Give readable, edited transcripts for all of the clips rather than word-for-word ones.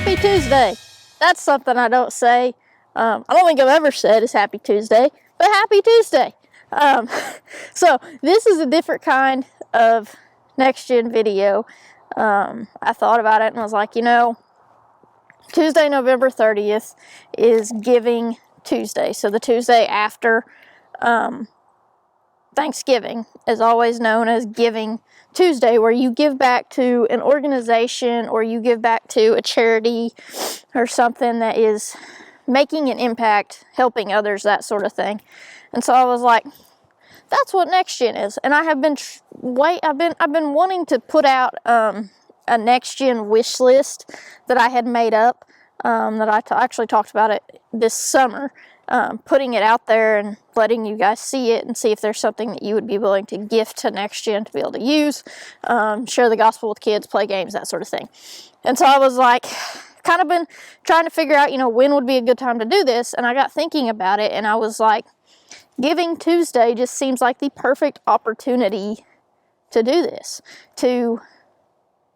Happy Tuesday. That's something I don't say. I don't think I've ever said is Happy Tuesday, but Happy Tuesday. So this is a different kind of NextGen video. I thought about it and was like, you know, Tuesday, November 30th is Giving Tuesday. So the Tuesday after Thanksgiving is always known as Giving Tuesday, where you give back to an organization or you give back to a charity or something that is making an impact, helping others, that sort of thing. And so I was like, that's what NextGen is. And I have been I've been wanting to put out a NextGen wish list that I had made up, that I actually talked about it this summer. Putting it out there and letting you guys see it and see if there's something that you would be willing to gift to NextGen to be able to use, share the gospel with kids, play games, that sort of thing. And so I was like, kind of been trying to figure out, you know, when would be a good time to do this. And I got thinking about it and I was like, Giving Tuesday just seems like the perfect opportunity to do this, to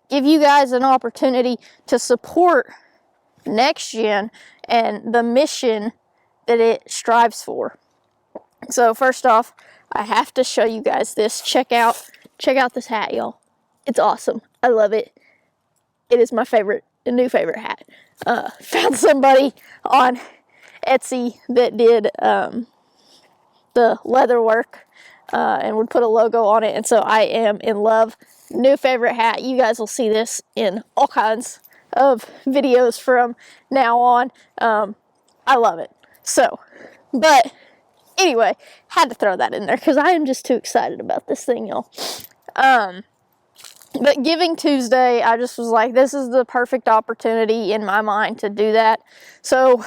give you guys an opportunity to support NextGen and the mission that it strives for. So first off, I have to show you guys this. Check out this hat, y'all. It's awesome. I love it. It is my new favorite hat. Found somebody on Etsy that did the leather work and would put a logo on it, and so I am in love. New favorite hat. You guys will see this in all kinds of videos from now on. I love it. So, but anyway, had to throw that in there because I am just too excited about this thing, y'all. But Giving Tuesday, I just was like, this is the perfect opportunity in my mind to do that. So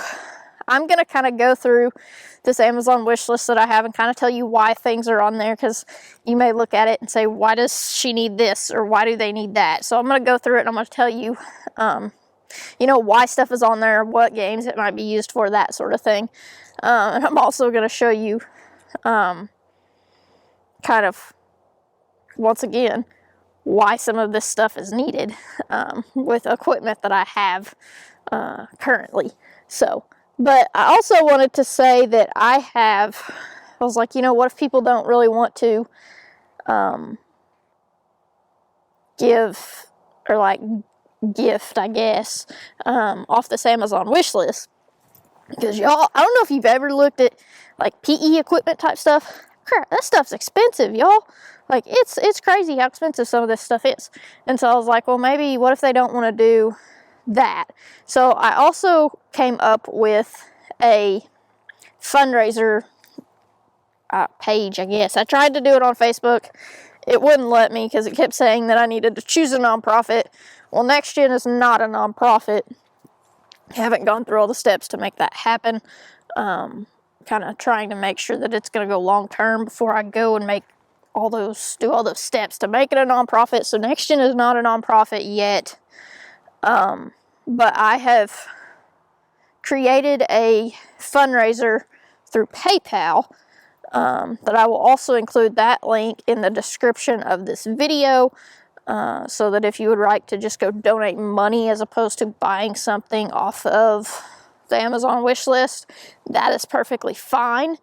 I'm going to kind of go through this Amazon wish list that I have and kind of tell you why things are on there, because you may look at it and say, why does she need this or why do they need that? So I'm going to go through it and I'm going to tell you, you know, why stuff is on there, what games it might be used for, that sort of thing. And I'm also going to show you kind of, once again, why some of this stuff is needed with equipment that I have currently. So, but I also wanted to say that I was like, you know, what if people don't really want to give or like gift, I guess, off this Amazon wish list? Because y'all, I don't know if you've ever looked at like PE equipment type stuff. Crap, that stuff's expensive, y'all. Like it's crazy how expensive some of this stuff is. And so I was like, well, maybe what if they don't want to do that? So I also came up with a fundraiser page, I guess. I tried to do it on Facebook. It wouldn't let me because it kept saying that I needed to choose a nonprofit. Well, NextGen is not a nonprofit. I haven't gone through all the steps to make that happen. Kind of trying to make sure that it's going to go long term before I go and do all those steps to make it a nonprofit. So NextGen is not a nonprofit yet. But I have created a fundraiser through PayPal that I will also include that link in the description of this video, so that if you would like to just go donate money as opposed to buying something off of the Amazon wish list, that is perfectly fine.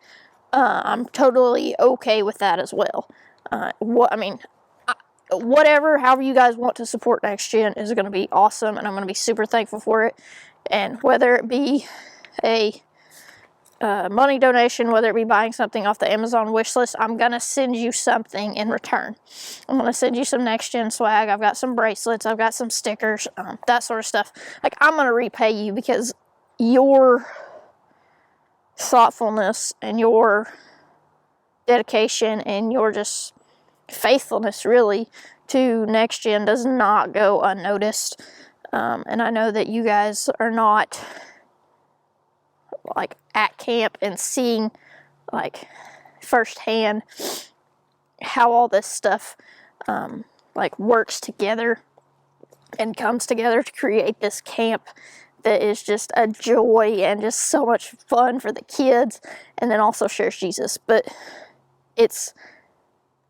I'm totally okay with that as well. Whatever, however you guys want to support NextGen is going to be awesome, and I'm going to be super thankful for it. And whether it be a money donation, whether it be buying something off the Amazon wish list, I'm going to send you something in return. I'm going to send you some NextGen swag. I've got some bracelets. I've got some stickers, that sort of stuff. Like, I'm going to repay you because your thoughtfulness and your dedication and your just faithfulness really to NextGen does not go unnoticed. And I know that you guys are not like at camp and seeing like firsthand how all this stuff like works together and comes together to create this camp that is just a joy and just so much fun for the kids, and then also shares Jesus. But it's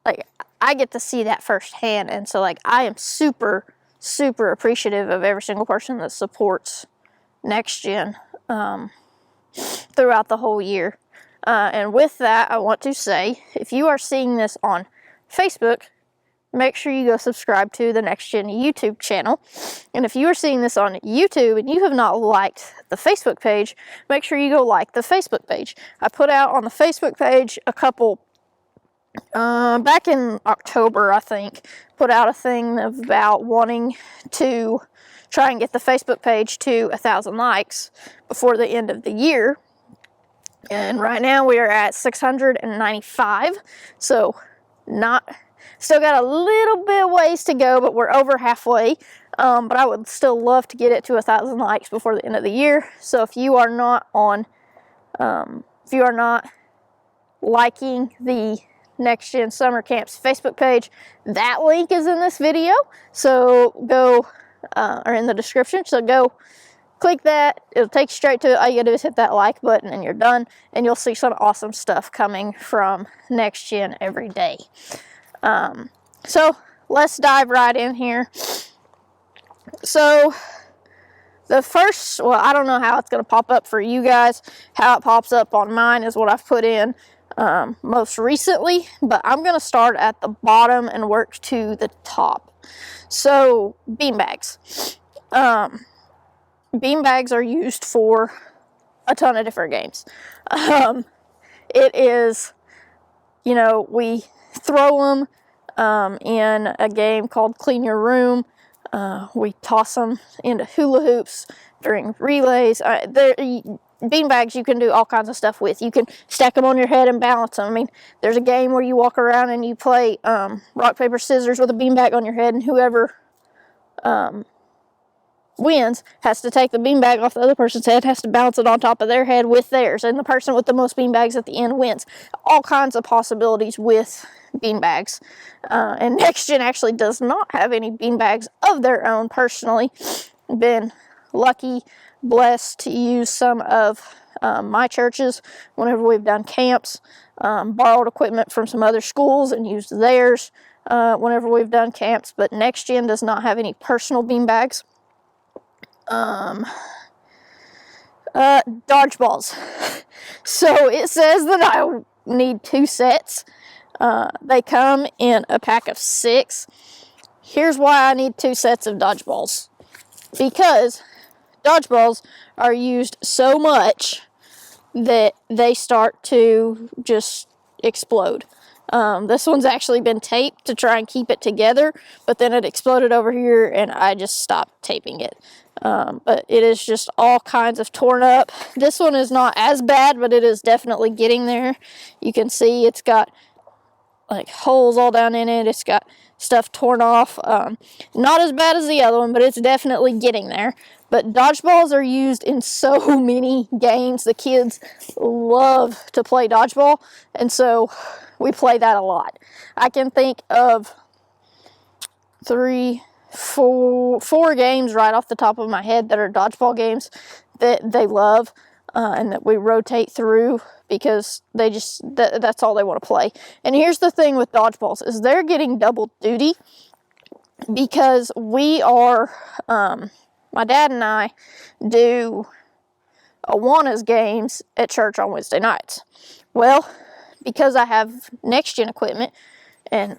like I get to see that firsthand, and so like I am super super appreciative of every single person that supports NextGen throughout the whole year. And with that, I want to say, if you are seeing this on Facebook, make sure you go subscribe to the NextGen YouTube channel. And if you are seeing this on YouTube and you have not liked the Facebook page, make sure you go like the Facebook page. I put out on the Facebook page a couple, back in October, I think, put out a thing about wanting to try and get the Facebook page to 1,000 likes before the end of the year. And right now we are at 695, so still got a little bit ways to go, but we're over halfway. But I would still love to get it to 1,000 likes before the end of the year. So if you are not liking the NextGen Summer Camps Facebook page, that link is in this video. So go, or in the description. So go click that. It'll take you straight to it. All you gotta do is hit that like button and you're done. And you'll see some awesome stuff coming from NextGen every day. So let's dive right in here. So the first, well, I don't know how it's going to pop up for you guys. How it pops up on mine is what I've put in most recently, but I'm going to start at the bottom and work to the top. So beanbags. Beanbags are used for a ton of different games. It is, you know, we throw them in a game called Clean Your Room. We toss them into hula hoops during relays. Beanbags you can do all kinds of stuff with. You can stack them on your head and balance them. I mean, there's a game where you walk around and you play rock, paper, scissors with a beanbag on your head, and whoever wins has to take the beanbag off the other person's head, has to bounce it on top of their head with theirs, and the person with the most beanbags at the end wins. All kinds of possibilities with beanbags. And NextGen actually does not have any beanbags of their own personally. Been lucky, blessed to use some of my churches whenever we've done camps, borrowed equipment from some other schools and used theirs whenever we've done camps, but NextGen does not have any personal beanbags. Dodgeballs. So it says that I need 2 sets. They come in a pack of 6. Here's why I need 2 sets of dodgeballs. Because dodgeballs are used so much that they start to just explode. This one's actually been taped to try and keep it together, but then it exploded over here and I just stopped taping it. But it is just all kinds of torn up. This one is not as bad, but it is definitely getting there. You can see it's got like holes all down in it. It's got stuff torn off. Not as bad as the other one, but it's definitely getting there. But dodgeballs are used in so many games. The kids love to play dodgeball, and so we play that a lot. I can think of 4 games right off the top of my head that are dodgeball games that they love and that we rotate through because they just, that's all they want to play. And here's the thing with dodgeballs is they're getting double duty because we are, my dad and I do Awanas games at church on Wednesday nights. Well, because I have NextGen equipment and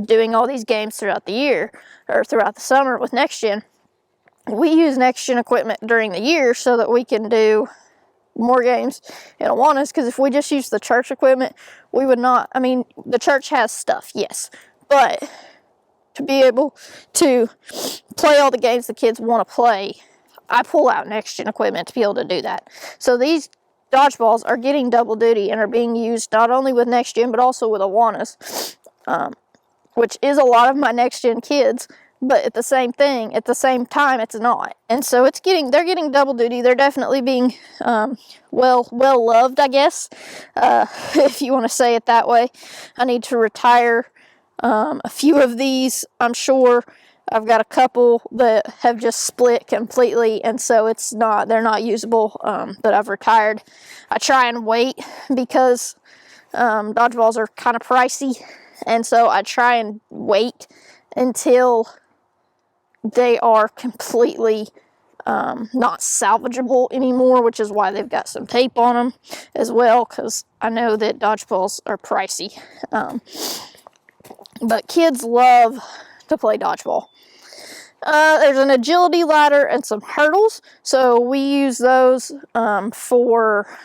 doing all these games throughout the year or throughout the summer with NextGen, we use NextGen equipment during the year so that we can do more games in Awanas, because if we just use the church equipment, we would not, I mean, the church has stuff, yes, but to be able to play all the games the kids want to play, I pull out NextGen equipment to be able to do that. So these dodgeballs are getting double duty and are being used not only with NextGen but also with Awanas, which is a lot of my NextGen kids, but at the same time it's not. And so they're getting double duty. They're definitely being well loved, I guess, if you want to say it that way. I need to retire a few of these, I'm sure. I've got a couple that have just split completely, and so they're not usable, that I've retired. I try and wait because dodgeballs are kind of pricey, and so I try and wait until they are completely not salvageable anymore, which is why they've got some tape on them as well, because I know that dodgeballs are pricey. But kids love to play dodgeball. There's an agility ladder and some hurdles, so we use those for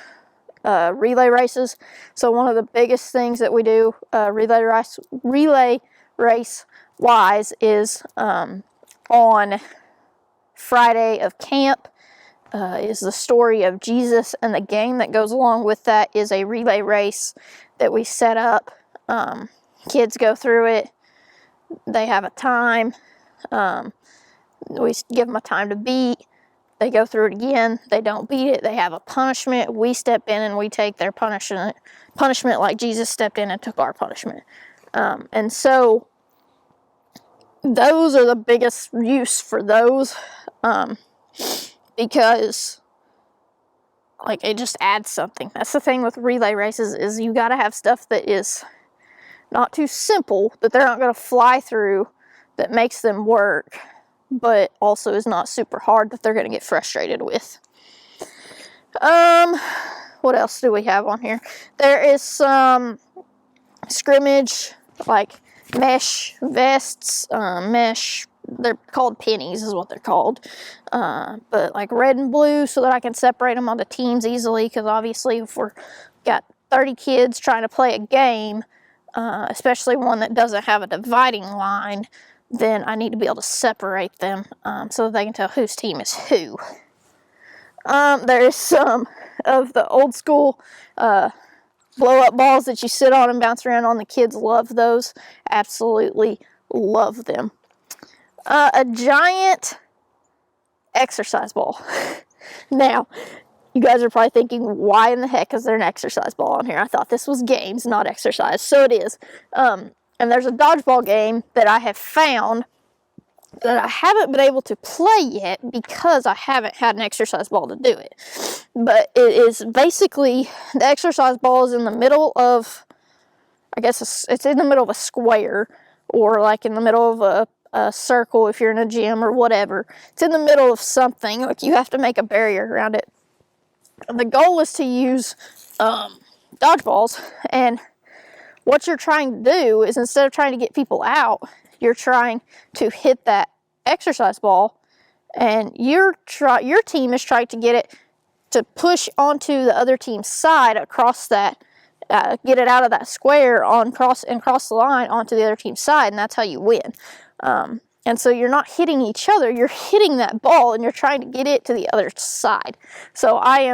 relay races. So one of the biggest things that we do relay race wise is on Friday of camp is the story of Jesus, and the game that goes along with that is a relay race that we set up. Kids go through it. They have a time. We give them a time to beat. They go through it again. They don't beat it. They have a punishment. We step in and we take their punishment like Jesus stepped in and took our punishment. And so those are the biggest use for those, because like it just adds something. That's the thing with relay races, is you got to have stuff that is not too simple, that they're not going to fly through, that makes them work, but also is not super hard that they're going to get frustrated with. What else do we have on here? There is some scrimmage, like mesh vests, they're called pennies is what they're called, but like red and blue, so that I can separate them onto teams easily, because obviously if we're got 30 kids trying to play a game, especially one that doesn't have a dividing line, then I need to be able to separate them so that they can tell whose team is who. There is some of the old school blow-up balls that you sit on and bounce around on. The kids love those. Absolutely love them. A giant exercise ball. Now, you guys are probably thinking, why in the heck is there an exercise ball on here? I thought this was games, not exercise. So it is. And there's a dodgeball game that I have found that I haven't been able to play yet because I haven't had an exercise ball to do it. But it is basically, the exercise ball is in the middle of, I guess it's in the middle of a square, or like in the middle of a circle if you're in a gym or whatever. It's in the middle of something, like you have to make a barrier around it. The goal is to use dodgeballs, and what you're trying to do is, instead of trying to get people out, you're trying to hit that exercise ball, and your team is trying to get it to push onto the other team's side across that, get it out of that square and cross the line onto the other team's side, and that's how you win. And so you're not hitting each other, you're hitting that ball and you're trying to get it to the other side. So I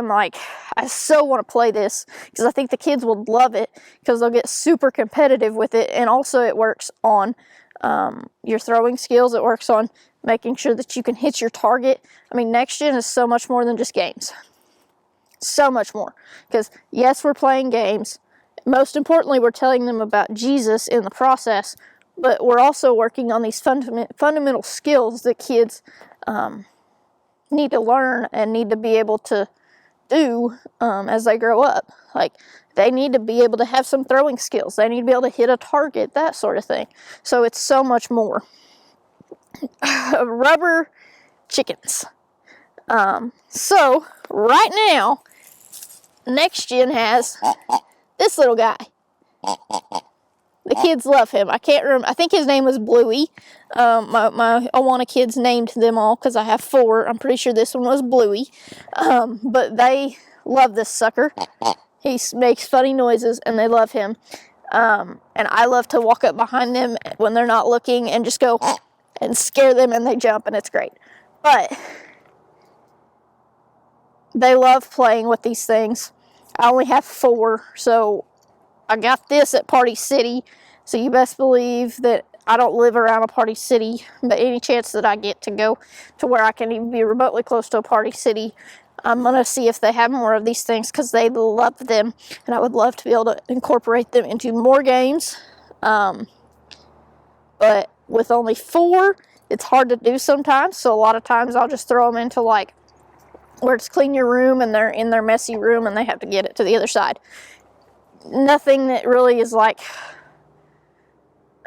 so want to play this, because I think the kids will love it, because they'll get super competitive with it. And also it works on your throwing skills. It works on making sure that you can hit your target. I mean, NextGen is so much more than just games. So much more. Because yes, we're playing games. Most importantly, we're telling them about Jesus in the process. But we're also working on these fundamental skills that kids need to learn and need to be able to do as they grow up. Like, they need to be able to have some throwing skills. They need to be able to hit a target, that sort of thing. So it's so much more. Rubber chickens. So right now, NextGen has this little guy. The kids love him. I can't remember. I think his name was Bluey. My Awana kids named them all because I have 4. I'm pretty sure this one was Bluey. But they love this sucker. He makes funny noises and they love him. And I love to walk up behind them when they're not looking and just go and scare them, and they jump, and it's great. But they love playing with these things. I only have 4, so I got this at Party City, so you best believe that I don't live around a Party City, but any chance that I get to go to where I can even be remotely close to a Party City, I'm going to see if they have more of these things, because they love them, and I would love to be able to incorporate them into more games. But with only 4, it's hard to do sometimes, so a lot of times I'll just throw them into, like, where it's clean your room, and they're in their messy room, and they have to get it to the other side. Nothing that really is like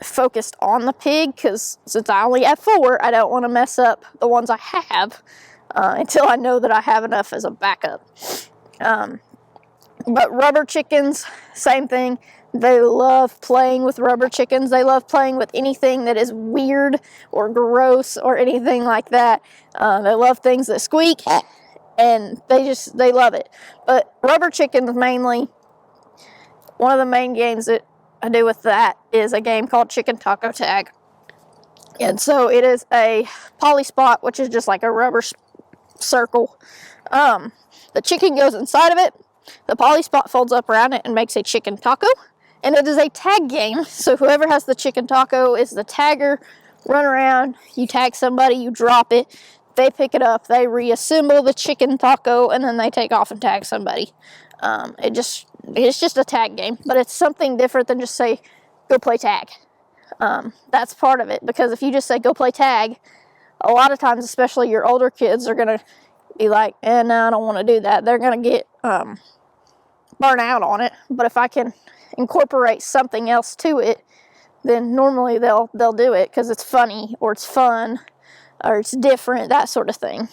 focused on the pig, because since I only have 4, I don't want to mess up the ones I have until I know that I have enough as a backup. But rubber chickens, same thing. They love playing with rubber chickens. They love playing with anything that is weird or gross or anything like that. They love things that squeak, and they love it. But rubber chickens mainly, one of the main games that I do with that is a game called Chicken Taco Tag. And so it is a poly spot, which is just like a rubber circle. The chicken goes inside of it. The poly spot folds up around it and makes a chicken taco. And it is a tag game. So whoever has the chicken taco is the tagger. Run around, you tag somebody, you drop it. They pick it up, they reassemble the chicken taco, and then they take off and tag somebody. It's just a tag game, but it's something different than just say, go play tag. That's part of it, because if you just say, go play tag, a lot of times, especially your older kids, are going to be like, no, I don't want to do that. They're going to get burn out on it. But if I can incorporate something else to it, then normally they'll do it, because it's funny, or it's fun, or it's different, that sort of thing.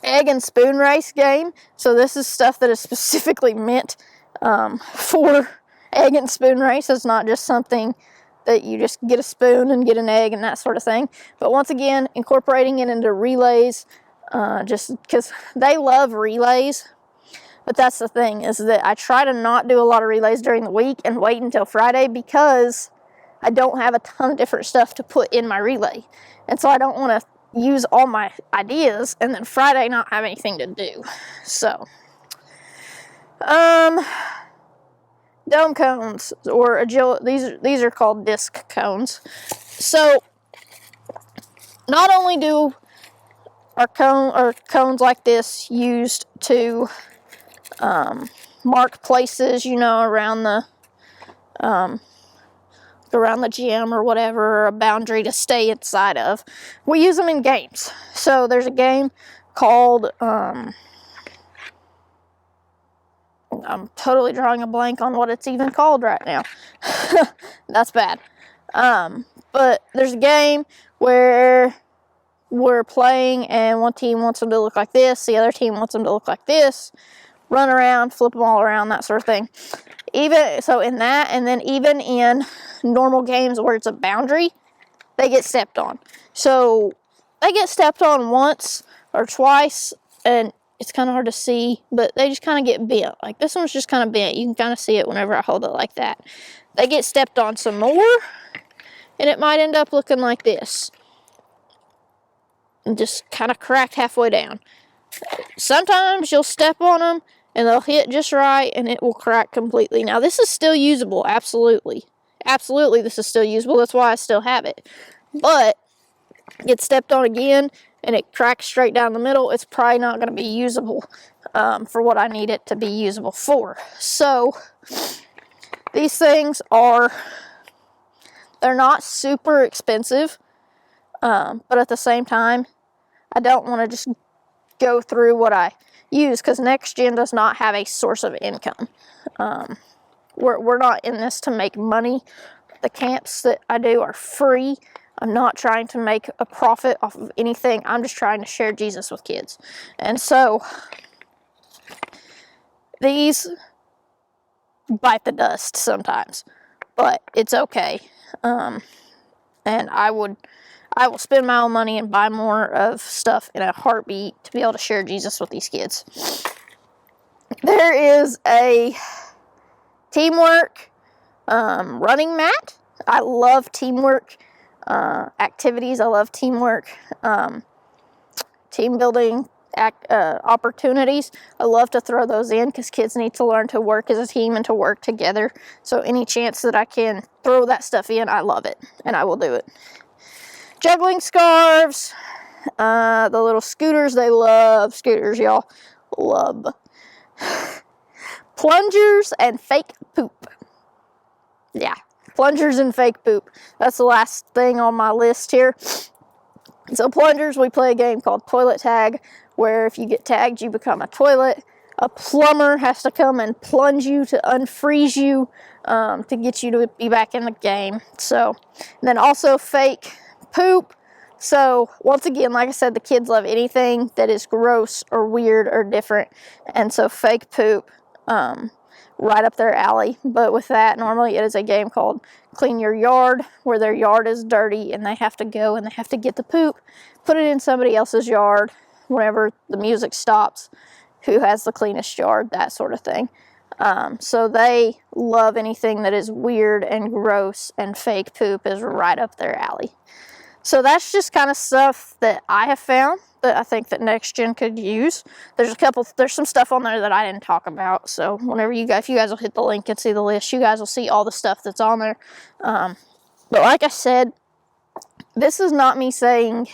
Egg and spoon race game. So this is stuff that is specifically meant for egg and spoon race. It's not just something that you just get a spoon and get an egg and that sort of thing. But once again, incorporating it into relays, just because they love relays. But that's the thing, is that I try to not do a lot of relays during the week and wait until Friday, because I don't have a ton of different stuff to put in my relay. And so I don't want to use all my ideas and then Friday not have anything to do. So, dome cones, or agility, these are called disc cones. So, not only do our cones like this used to mark places, around the gym or whatever, or a boundary to stay inside of. We use them in games. So there's a game called, I'm totally drawing a blank on what it's even called right now. That's bad. But there's a game where we're playing and one team wants them to look like this, the other team wants them to look like this, run around, flip them all around, that sort of thing. Even so in that, and then even in normal games where it's a boundary, they get stepped on. So they get stepped on once or twice, and it's kind of hard to see, but they just kind of get bent. Like this one's just kind of bent. You can kind of see it whenever I hold it like that. They get stepped on some more, and it might end up looking like this. And just kind of cracked halfway down. Sometimes you'll step on them, and they'll hit just right, and it will crack completely. Now, this is still usable, absolutely. Absolutely, this is still usable. That's why I still have it. But, get stepped on again, and it cracks straight down the middle. It's probably not going to be usable for what I need it to be usable for. So, these things they're not super expensive, but at the same time, I don't want to just go through what I use, because NextGen does not have a source of income. We're not in this to make money. The camps that I do are free. I'm not trying to make a profit off of anything. I'm just trying to share Jesus with kids. And so, these bite the dust sometimes, but it's okay. And I will spend my own money and buy more of stuff in a heartbeat to be able to share Jesus with these kids. There is a teamwork running mat. I love teamwork activities. I love teamwork, team building opportunities. I love to throw those in, because kids need to learn to work as a team and to work together. So any chance that I can throw that stuff in, I love it, and I will do it. Juggling scarves, the little scooters, they love scooters, y'all. Love. Plungers and fake poop. Yeah, plungers and fake poop. That's the last thing on my list here. So plungers, we play a game called Toilet Tag, where if you get tagged, you become a toilet. A plumber has to come and plunge you to unfreeze you to get you to be back in the game. So, and then also fake poop. So, once again, like I said, the kids love anything that is gross or weird or different. And so, fake poop, right up their alley. But with that, normally it is a game called Clean Your Yard, where their yard is dirty and they have to go and they have to get the poop, put it in somebody else's yard whenever the music stops, who has the cleanest yard, that sort of thing. So they love anything that is weird and gross, and fake poop is right up their alley. So that's just kind of stuff that I have found that I think that NextGen could use. There's some stuff on there that I didn't talk about. So whenever if you guys will hit the link and see the list, you guys will see all the stuff that's on there. But like I said, this is not me saying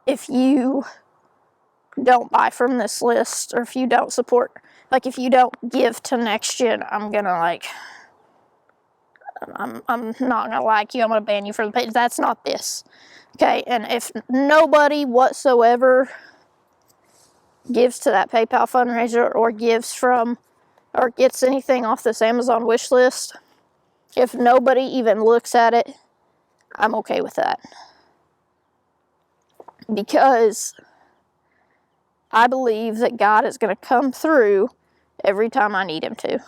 if you don't buy from this list, or if you don't support, like if you don't give to NextGen, I'm gonna I'm not gonna like you, I'm gonna ban you from the page. That's not this. Okay, and if nobody whatsoever gives to that PayPal fundraiser or gives from or gets anything off this Amazon wish list, if nobody even looks at it, I'm okay with that. Because I believe that God is going to come through every time I need him to.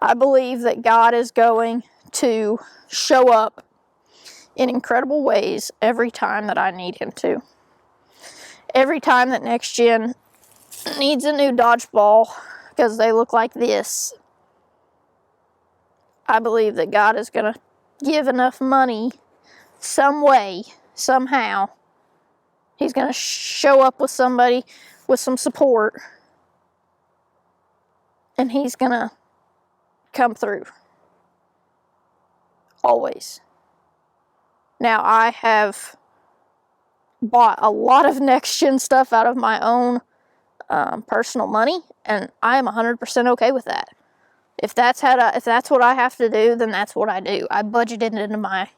I believe that God is going to show up in incredible ways every time that I need him to. Every time that NextGen needs a new dodgeball because they look like this, I believe that God is going to give enough money some way, somehow. He's going to show up with somebody with some support, and he's going to come through. Always. Now, I have bought a lot of NextGen stuff out of my own personal money, and I am 100% okay with that. If that's what I have to do, then that's what I do. I budget it into my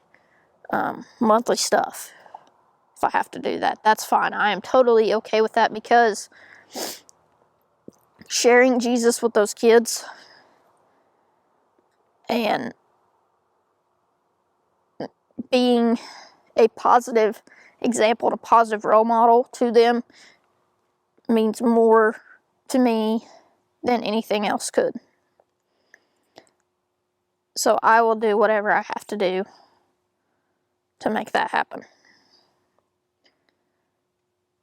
monthly stuff. If I have to do that, that's fine. I am totally okay with that, because sharing Jesus with those kids and being a positive example and a positive role model to them means more to me than anything else could. So I will do whatever I have to do to make that happen.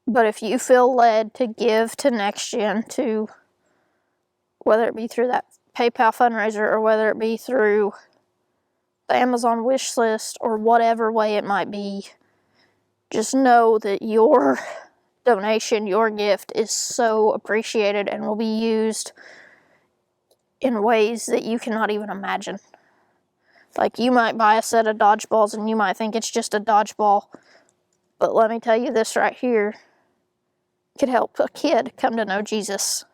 But if you feel led to give to NextGen, to whether it be through that PayPal fundraiser or whether it be through the Amazon wish list or whatever way it might be, just know that your donation, your gift is so appreciated and will be used in ways that you cannot even imagine. Like, you might buy a set of dodgeballs and you might think it's just a dodgeball, but let me tell you, this right here could help a kid come to know Jesus.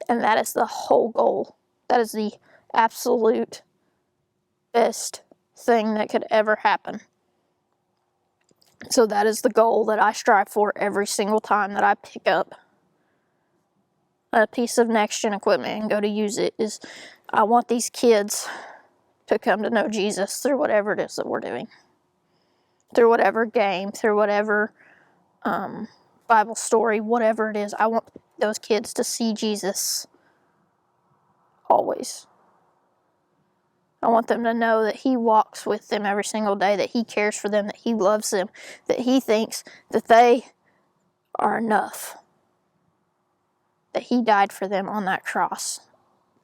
And that is the whole goal. That is the absolute best thing that could ever happen. So that is the goal that I strive for every single time that I pick up a piece of NextGen equipment and go to use it, is I want these kids to come to know Jesus through whatever it is that we're doing. Through whatever game, through whatever Bible story, whatever it is. I want those kids to see Jesus always. I want them to know that he walks with them every single day, that he cares for them, that he loves them, that he thinks that they are enough, that he died for them on that cross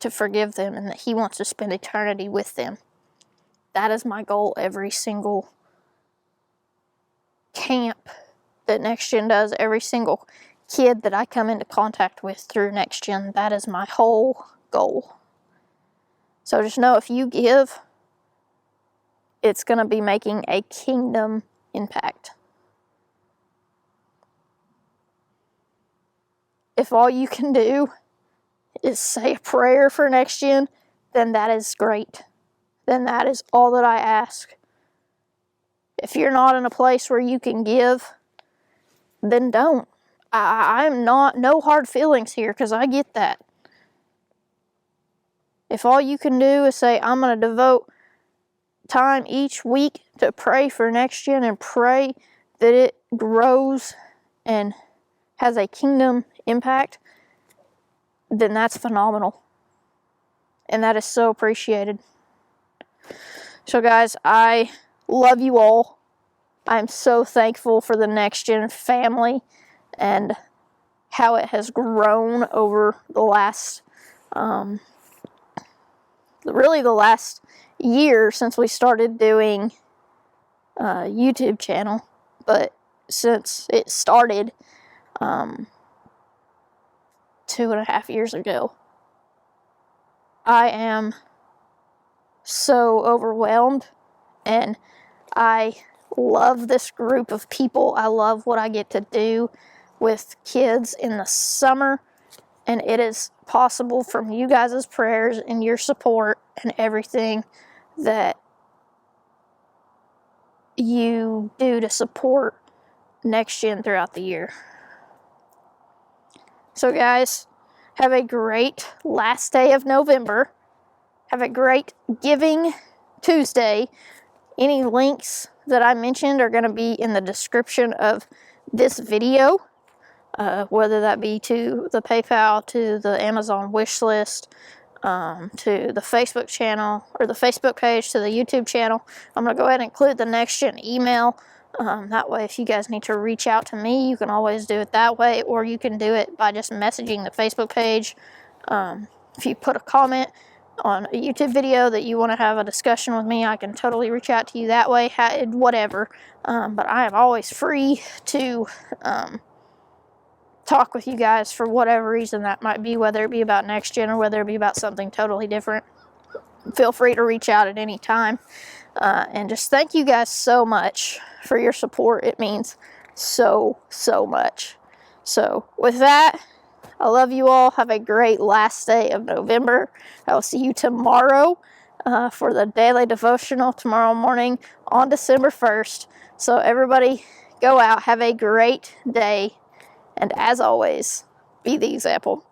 to forgive them, and that he wants to spend eternity with them. That is my goal every single camp that NextGen does, every single kid that I come into contact with through NextGen. That is my whole goal. So just know, if you give, it's going to be making a kingdom impact. If all you can do is say a prayer for NextGen, then that is great. Then that is all that I ask. If you're not in a place where you can give, then don't. I'm no hard feelings here, because I get that. If all you can do is say, I'm going to devote time each week to pray for NextGen and pray that it grows and has a kingdom impact, then that's phenomenal. And that is so appreciated. So guys, I love you all. I'm so thankful for the NextGen family and how it has grown over the last, really the last year since we started doing YouTube channel. But since it started 2.5 years ago, I am so overwhelmed, and I love this group of people. I love what I get to do with kids in the summer, and it is possible from you guys' prayers and your support and everything that you do to support NextGen throughout the year. So guys, have a great last day of November. Have a great Giving Tuesday. Any links that I mentioned are going to be in the description of this video, whether that be to the PayPal, to the Amazon wish list, to the Facebook channel, or the Facebook page, to the YouTube channel. I'm going to go ahead and include the NextGen email. That way, if you guys need to reach out to me, you can always do it that way, or you can do it by just messaging the Facebook page. If you put a comment on a YouTube video that you want to have a discussion with me, I can totally reach out to you that way, whatever. But I am always free to talk with you guys for whatever reason that might be, whether it be about NextGen or whether it be about something totally different. Feel free to reach out at any time. And just thank you guys so much for your support. It means so much. So with that, I love you all. Have a great last day of November. I will see you tomorrow for the daily devotional tomorrow morning on December 1st. So everybody, go out, have a great day, and as always, be the example.